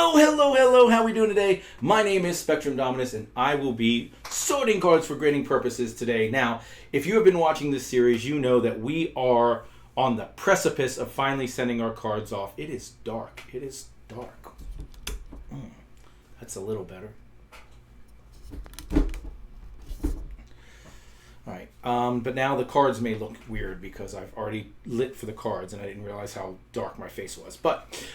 Hello, how we doing today? My name is Spectrum Dominus, and I will be sorting cards for grading purposes today. Now, if you have been watching this series, you know that we are on the precipice of finally sending our cards off. It is dark. That's a little better. Alright, but now the cards may look weird because I've already lit for the cards and I didn't realize how dark my face was. But,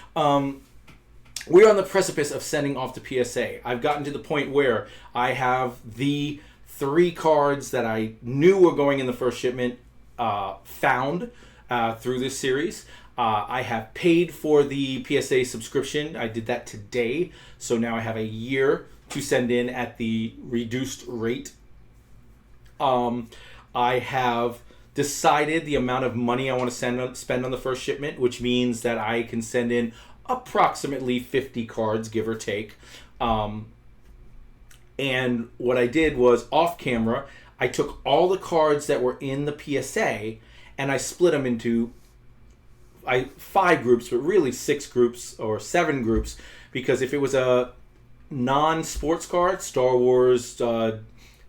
we're on the precipice of sending off the PSA. I've gotten to the point where I have the 3 cards that I knew were going in the first shipment found through this series. I have paid for the PSA subscription. I did that today. So now I have a year to send in at the reduced rate. I have decided the amount of money I want to spend on the first shipment, which means that I can send in approximately 50 cards, give or take. And what I did was, off camera, I took all the cards that were in the PSA and I split them into 5 groups, but really 6 groups or 7 groups, because if it was a non-sports card, Star Wars,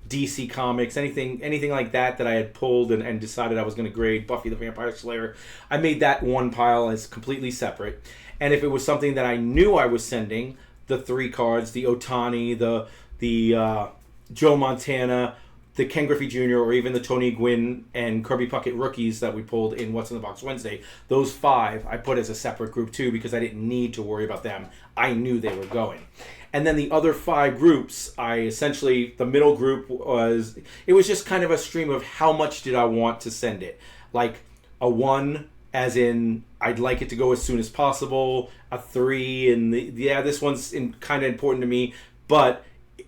DC Comics, anything like that I had pulled and decided I was going to grade, Buffy the Vampire Slayer, I made that one pile as completely separate. And if it was something that I knew I was sending, the 3 cards, the Otani, the Joe Montana, the Ken Griffey Jr., or even the Tony Gwynn and Kirby Puckett rookies that we pulled in What's in the Box Wednesday, those 5 I put as a separate group too, because I didn't need to worry about them. I knew they were going. And then the other 5 groups, the middle group was just kind of a stream of how much did I want to send it. Like a 1, as in I'd like it to go as soon as possible, a 3, and this one's kind of important to me, but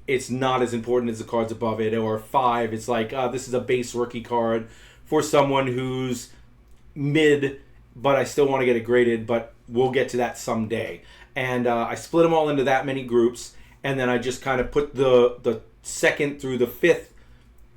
it's not as important as the cards above it, or 5, it's like, this is a base rookie card for someone who's mid, but I still want to get it graded, but we'll get to that someday. And I split them all into that many groups, and then I just kind of put the 2nd through the 5th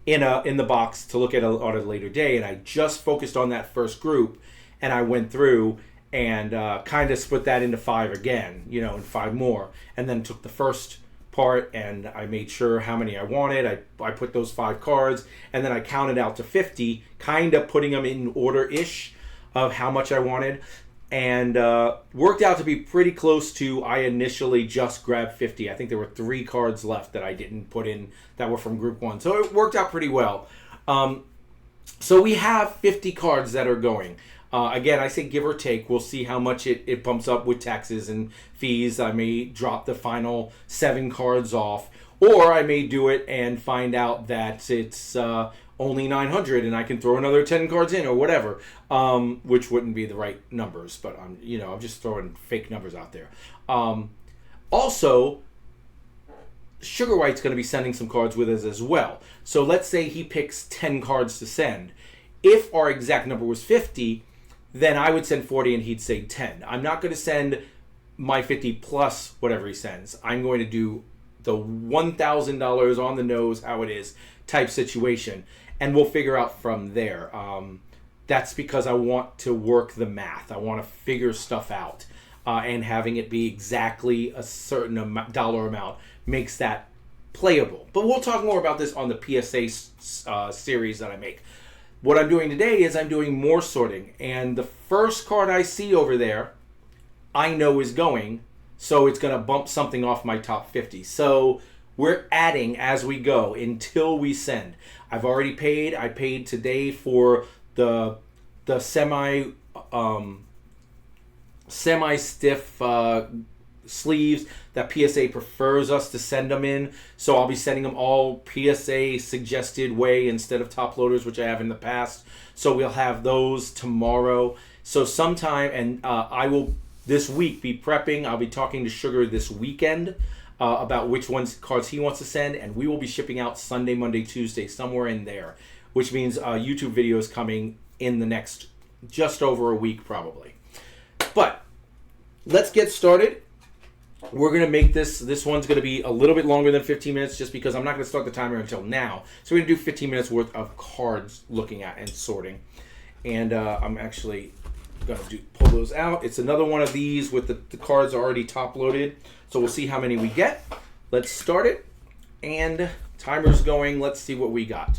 in the box to look at on a later day, and I just focused on that first group, and I went through and kind of split that into 5 again, and 5 more, and then took the first part and I made sure how many I wanted. I put those 5 cards, and then I counted out to 50, kind of putting them in order-ish of how much I wanted. And worked out to be pretty close to, I initially just grabbed 50. I think there were 3 cards left that I didn't put in that were from group 1. So it worked out pretty well. So we have 50 cards that are going. Again, I say give or take. We'll see how much it bumps up with taxes and fees. I may drop the final 7 cards off. Or I may do it and find out that it's only 900 and I can throw another 10 cards in or whatever, which wouldn't be the right numbers, but I'm just throwing fake numbers out there. Also, Sugar White's going to be sending some cards with us as well. So let's say he picks 10 cards to send. If our exact number was 50, then I would send 40 and he'd say 10. I'm not going to send my 50 plus whatever he sends. I'm going to do the $1,000 on the nose, how it is type situation. And we'll figure out from there. That's because I want to work the math. I want to figure stuff out. And having it be exactly a certain dollar amount makes that playable. But we'll talk more about this on the PSA series that I make. What I'm doing today is I'm doing more sorting. And the first card I see over there, I know is going. So it's going to bump something off my top 50. So we're adding as we go until we send. I've already paid. I paid today for the semi-stiff sleeves that PSA prefers us to send them in. So I'll be sending them all PSA suggested way instead of top loaders, which I have in the past. So we'll have those tomorrow. So sometime, and I will this week be prepping. I'll be talking to Sugar this weekend about which cards he wants to send, and we will be shipping out Sunday, Monday, Tuesday, somewhere in there, which means YouTube videos coming in the next just over a week probably. But let's get started. We're going to make this one's going to be a little bit longer than 15 minutes just because I'm not going to start the timer until now. So we're going to do 15 minutes worth of cards looking at and sorting. And I'm actually Gonna pull those out. It's another one of these with the cards already top loaded. So we'll see how many we get. Let's start it. And timer's going. Let's see what we got.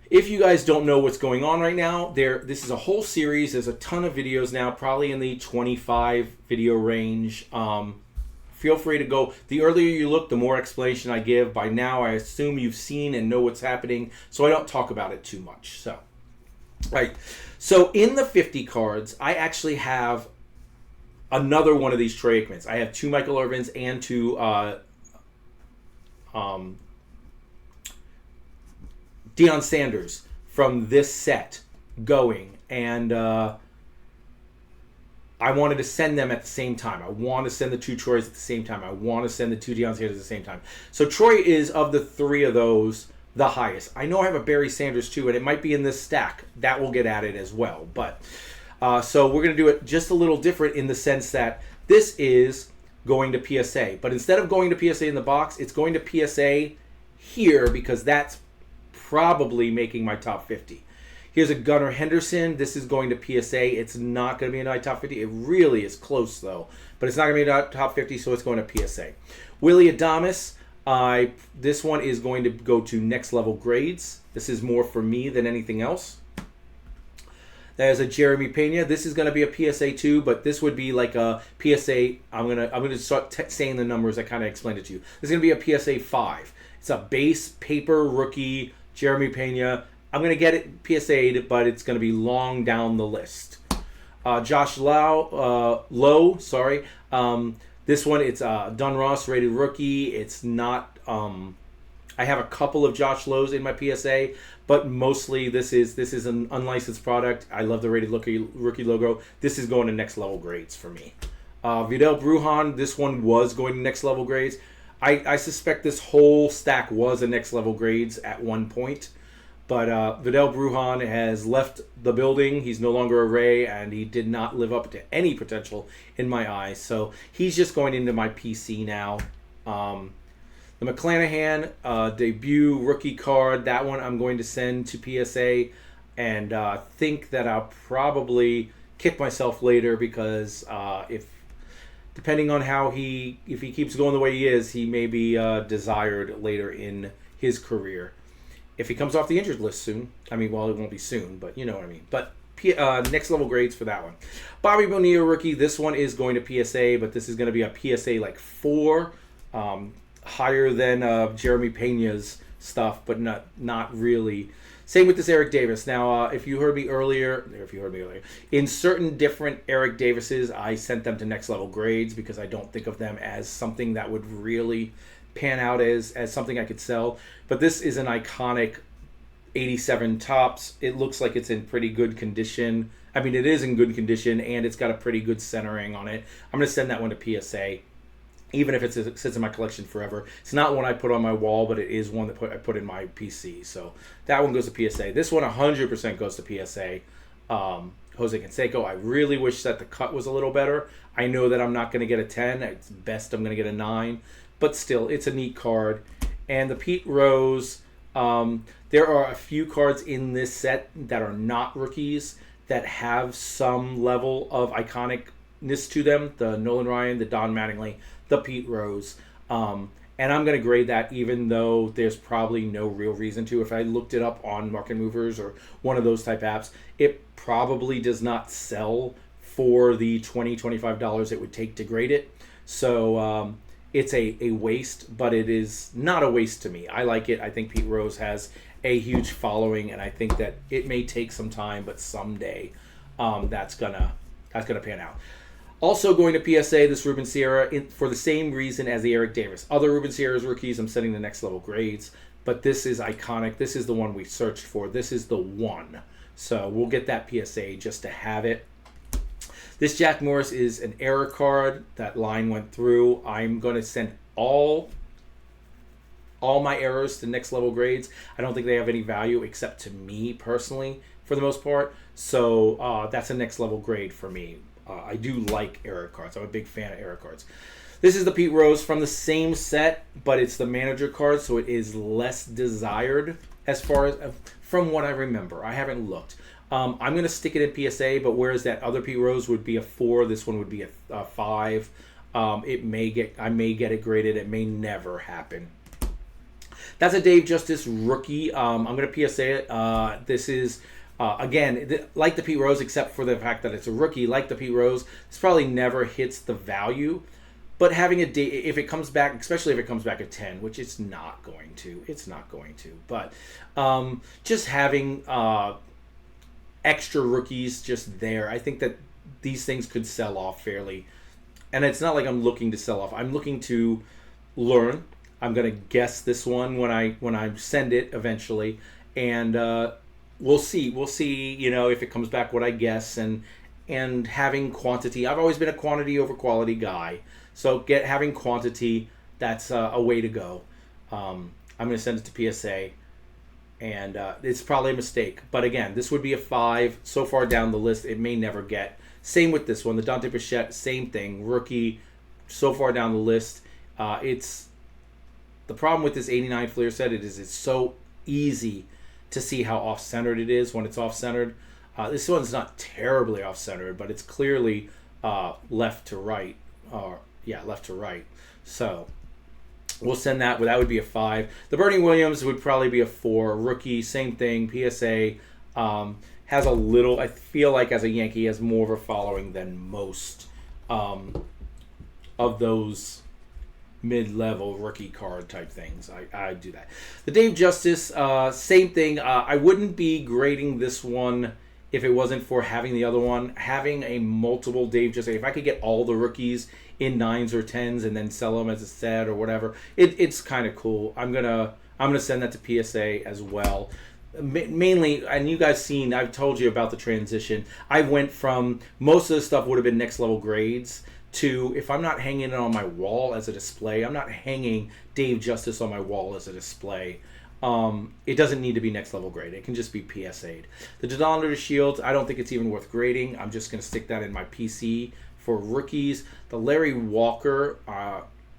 If you guys don't know what's going on right now, this is a whole series. There's a ton of videos now, probably in the 25 video range. Feel free to go. The earlier you look, the more explanation I give. By now, I assume you've seen and know what's happening, so I don't talk about it too much. So, right. So in the 50 cards, I actually have another one of these Troy Aikmans. I have 2 Michael Irvins and 2 Deion Sanders from this set going, and I wanted to send them at the same time. I want to send the 2 Troys at the same time. I want to send the 2 Deion Sanders at the same time. So Troy is, of the 3 of those, the highest. I know I have a Barry Sanders too, and it might be in this stack. That will get added as well. But so we're going to do it just a little different in the sense that this is going to PSA. But instead of going to PSA in the box, it's going to PSA here because that's probably making my top 50. Here's a Gunnar Henderson. This is going to PSA. It's not going to be in my top 50. It really is close, though. But it's not going to be in my top 50, so it's going to PSA. Willie Adames. This one is going to go to next level grades. This is more for me than anything else. There's a Jeremy Pena. This is going to be a PSA 2, but this would be like a PSA. I'm gonna start saying the numbers. I kind of explained it to you. This is going to be a PSA 5. It's a base paper rookie Jeremy Pena. I'm going to get it PSA'd, but it's going to be long down the list. Josh Lowe, sorry. This one, it's Don Ross rated rookie. It's not. I have a couple of Josh Lowe's in my PSA, but mostly this is an unlicensed product. I love the rated rookie logo. This is going to next level grades for me. Vidal Brujan, this one was going to next level grades. I suspect this whole stack was a next level grades at one point. But Vidal Brujan has left the building. He's no longer a Ray, and he did not live up to any potential in my eyes. So he's just going into my PC now. The McClanahan debut rookie card, that one I'm going to send to PSA, and think that I'll probably kick myself later because depending on if he keeps going the way he is, he may be desired later in his career. If he comes off the injured list soon, I mean, well, it won't be soon, but you know what I mean. But next level grades for that one. Bobby Bonilla rookie, this one is going to PSA, but this is going to be a PSA like 4, higher than Jeremy Pena's stuff, but not really. Same with this Eric Davis. Now, if you heard me earlier, in certain different Eric Davises, I sent them to next level grades because I don't think of them as something that would really pan out as something I could sell. But this is an iconic 87 tops. It looks like it's in pretty good condition. I mean, it is in good condition, and it's got a pretty good centering on it. I'm going to send that one to PSA, even if it sits in my collection forever. It's not one I put on my wall, but it is one that I put in my PC. So that one goes to PSA. This one 100% goes to PSA. Jose Canseco, I really wish that the cut was a little better. I know that I'm not going to get a 10. It's best I'm going to get a 9. But still, it's a neat card. And the Pete Rose, there are a few cards in this set that are not rookies that have some level of iconicness to them. The Nolan Ryan, the Don Mattingly, the Pete Rose. And I'm going to grade that even though there's probably no real reason to. If I looked it up on Market Movers or one of those type apps, it probably does not sell for the $20, $25 it would take to grade it. So it's a waste, but it is not a waste to me. I like it. I think Pete Rose has a huge following, and I think that it may take some time, but someday that's gonna pan out. Also going to PSA, this Ruben Sierra, for the same reason as the Eric Davis. Other Ruben Sierra's rookies, I'm sending the next level grades, but this is iconic. This is the one we searched for. This is the one. So we'll get that PSA just to have it. This Jack Morris is an error card. That line went through. I'm going to send all my errors to next level grades. I don't think they have any value except to me personally for the most part. So that's a next level grade for me. I do like error cards. I'm a big fan of error cards. This is the Pete Rose from the same set, but it's the manager card, so it is less desired as far as from what I remember. I haven't looked. I'm going to stick it in PSA, but whereas that other Pete Rose would be a 4, this one would be a 5. I may get it graded. It may never happen. That's a Dave Justice rookie. I'm going to PSA it. This is, again, like the Pete Rose, except for the fact that it's a rookie. Like the Pete Rose, this probably never hits the value. But having a Dave, if it comes back, especially if it comes back at 10, which it's not going to. It's not going to. But just having extra rookies just there, I think that these things could sell off fairly. And it's not like I'm looking to sell off. I'm looking to learn. I'm gonna guess this one when I send it eventually, and we'll see. We'll see. If it comes back what I guess, and having quantity. I've always been a quantity over quality guy, so having quantity. That's a way to go. I'm gonna send it to PSA, and it's probably a mistake. But again, this would be a 5 so far down the list. It may never get. Same with this one, the Dante Bichette, same thing, rookie, so far down the list. It's the problem with this 89 Fleer set. It's so easy to see how off-centered it is when it's off-centered. This one's not terribly off-centered, but it's clearly left to right. Left to right. So we'll send that. That would be a 5. The Bernie Williams would probably be a 4. Rookie, same thing. PSA. Has a little, I feel like as a Yankee, has more of a following than most of those mid-level rookie card type things. I do that. The Dave Justice, same thing. I wouldn't be grading this one if it wasn't for having the other one. Having a multiple Dave Justice, if I could get all the rookies in 9s or 10s and then sell them as a set or whatever, it's kind of cool. I'm gonna send that to PSA as well. Mainly, and you guys seen, I've told you about the transition. I went from most of the stuff would have been next level grades to, if I'm not hanging it on my wall as a display, I'm not hanging Dave Justice on my wall as a display. It doesn't need to be next level grade. It can just be PSA'd. The Denominator Shields, I don't think it's even worth grading. I'm just going to stick that in my PC for rookies. The Larry Walker,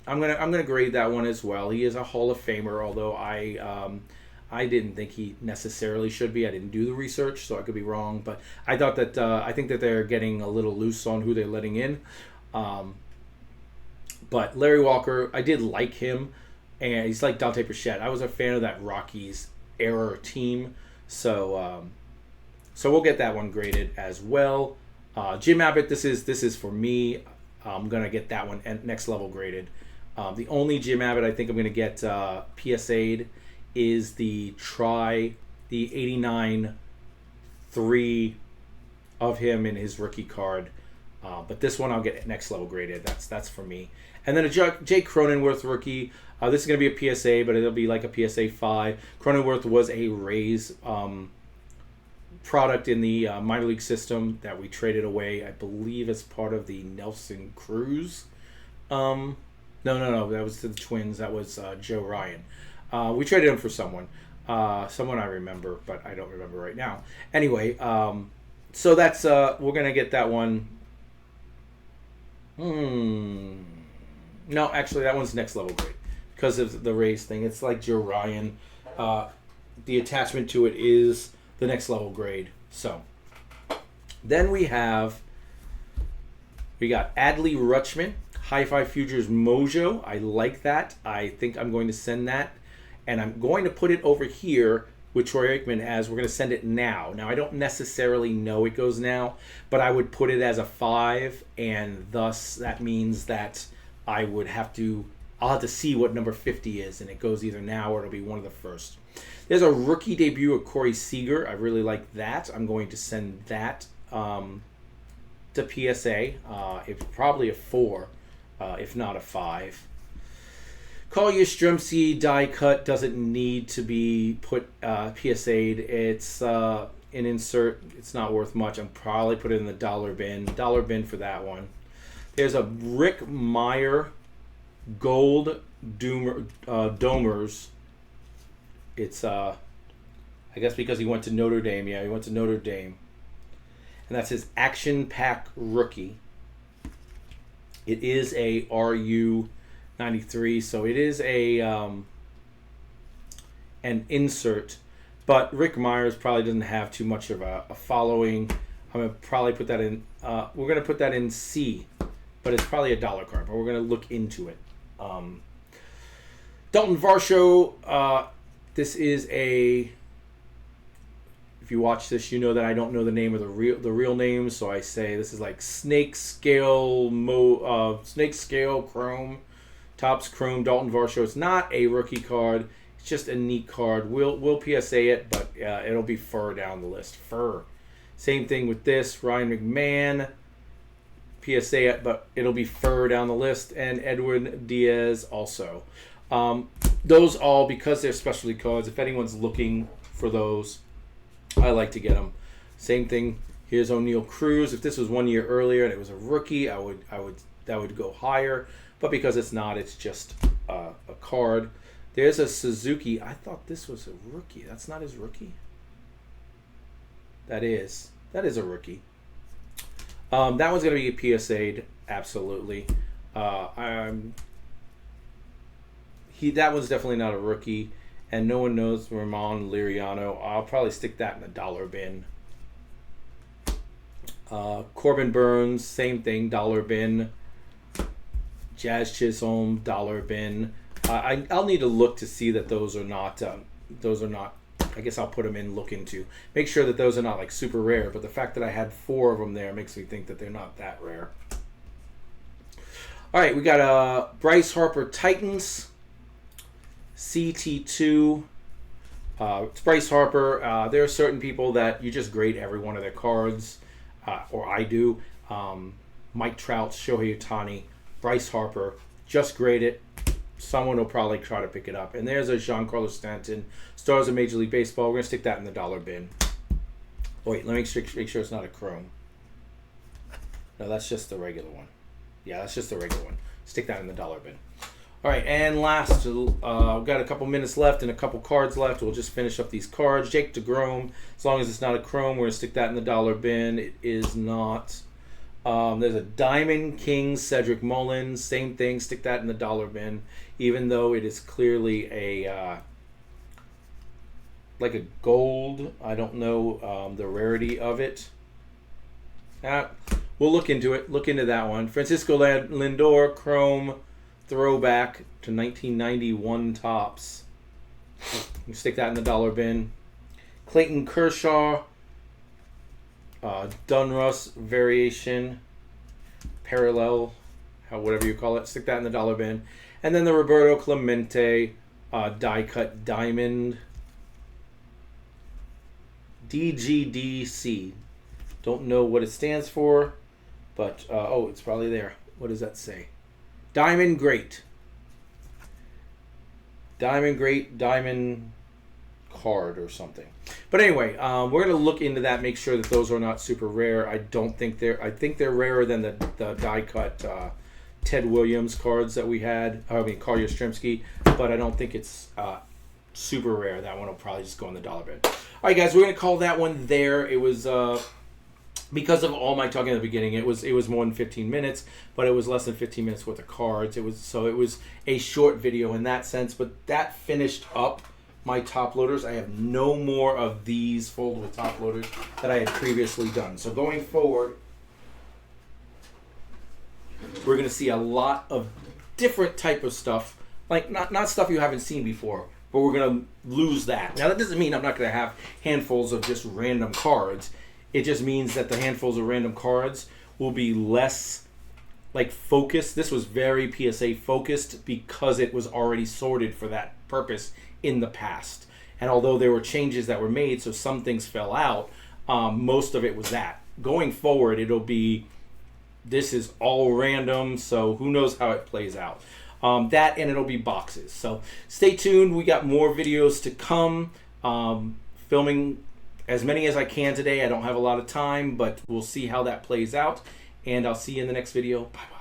I'm gonna grade that one as well. He is a Hall of Famer, although I didn't think he necessarily should be. I didn't do the research, so I could be wrong. But I thought that I think that they're getting a little loose on who they're letting in. But Larry Walker, I did like him, and he's like Dante Bichette. I was a fan of that Rockies era team, so we'll get that one graded as well. Jim Abbott, this is for me. I'm gonna get that one next level graded. The only Jim Abbott I think I'm gonna get PSA'd is the 89 3 of him in his rookie card. But this one I'll get next level graded. That's for me. And then a Jay Cronenworth rookie. This is going to be a PSA, but it'll be like a PSA 5. Cronenworth was a Rays product in the minor league system that we traded away, I believe, as part of the Nelson Cruz. No. That was to the Twins. That was Joe Ryan. We traded him for someone I remember, but I don't remember right now. Anyway, so that's we're gonna get that one. No, actually, that one's next level grade because of the Rays thing. It's like Joe Ryan. The attachment to it is the next level grade. So then we got Adley Rutschman, Hi-Fi Futures Mojo. I like that. I think I'm going to send that. And I'm going to put it over here with Troy Aikman as we're going to send it now. Now, I don't necessarily know it goes now, but I would put it as a 5, and thus that means that I'll have to see what number 50 is, and it goes either now or it'll be one of the first. There's a rookie debut of Corey Seager. I really like that. I'm going to send that to PSA. It's probably a 4, if not a 5. Collier Strumsey die cut doesn't need to be put PSA'd. It's an insert. It's not worth much. I'm probably put it in the dollar bin. Dollar bin for that one. There's a Rick Meyer gold Domers. It's I guess because he went to Notre Dame. Yeah, he went to Notre Dame. And that's his action pack rookie. It is a RU 93, so it is a an insert, But Rick Myers probably doesn't have too much of a following. I'm going to probably put that in, we're going to put that in C, but it's probably a dollar card, but we're going to look into it. Dalton Varsho, this is a, if you watch this, you know that I don't know the name of the real name, so I say this is like Snake Scale Chrome, Topps Chrome, Dalton Varsho. It's not a rookie card. It's just a neat card. We'll PSA it, but it'll be fur down the list. Fur. Same thing with this. Ryan McMahon. PSA it, but it'll be fur down the list. And Edwin Diaz also. Those all, because they're specialty cards, if anyone's looking for those, I like to get them. Same thing. Here's O'Neal Cruz. If this was 1 year earlier and it was a rookie, that would go higher. But because it's not, it's just a card. There's a Suzuki. I thought this was a rookie. That's not his rookie. That is a rookie. That one's going to be PSA'd, absolutely. That one's definitely not a rookie, and no one knows Ramon Liriano. I'll probably stick that in the dollar bin. Corbin Burns, same thing, dollar bin. Jazz Chisholm, dollar bin. I'll need to look to see that those are not. I guess I'll put them in, look into. Make sure that those are not like super rare, but the fact that I had 4 of them there makes me think that they're not that rare. All right, we got Bryce Harper Titans, CT2. It's Bryce Harper. There are certain people that you just grade every one of their cards, or I do. Mike Trout, Shohei Ohtani, Bryce Harper, just grade it. Someone will probably try to pick it up. And there's a Giancarlo Stanton, Stars of Major League Baseball. We're going to stick that in the dollar bin. Wait, let me make sure it's not a chrome. No, that's just the regular one. Yeah, that's just the regular one. Stick that in the dollar bin. All right, and last, we've got a couple minutes left and a couple cards left. We'll just finish up these cards. Jake DeGrom, as long as it's not a chrome, we're going to stick that in the dollar bin. It is not. There's a Diamond King Cedric Mullins, same thing, stick that in the dollar bin, even though it is clearly a like a gold. I don't know the rarity of it. We'll look into it. Look into that one. Francisco Lindor, chrome, throwback to 1991 Topps. You stick that in the dollar bin. Clayton Kershaw, Dunruss variation, parallel, whatever you call it. Stick that in the dollar bin. And then the Roberto Clemente die cut diamond, DGDC. Don't know what it stands for, but it's probably there. What does that say? Diamond Great. Diamond Great, Diamond card or something. But anyway, we're going to look into that, make sure that those are not super rare. I think they're rarer than the die cut Ted Williams cards that we had. I mean, Carl Yastrzemski, but I don't think it's super rare. That one will probably just go in the dollar bin. All right, guys, we're going to call that one there. It was because of all my talking at the beginning, it was more than 15 minutes, but it was less than 15 minutes worth of cards. It was a short video in that sense, but that finished up my top loaders. I have no more of these foldable top loaders that I had previously done. So going forward, we're going to see a lot of different type of stuff, like not stuff you haven't seen before, but we're going to lose that. Now that doesn't mean I'm not going to have handfuls of just random cards. It just means that the handfuls of random cards will be less like focused. This was very PSA focused because it was already sorted for that purpose in the past. And although there were changes that were made, so some things fell out, most of it was that. Going forward, this is all random, so who knows how it plays out. That, and it'll be boxes. So stay tuned. We got more videos to come. Filming as many as I can today. I don't have a lot of time, but we'll see how that plays out. And I'll see you in the next video. Bye-bye.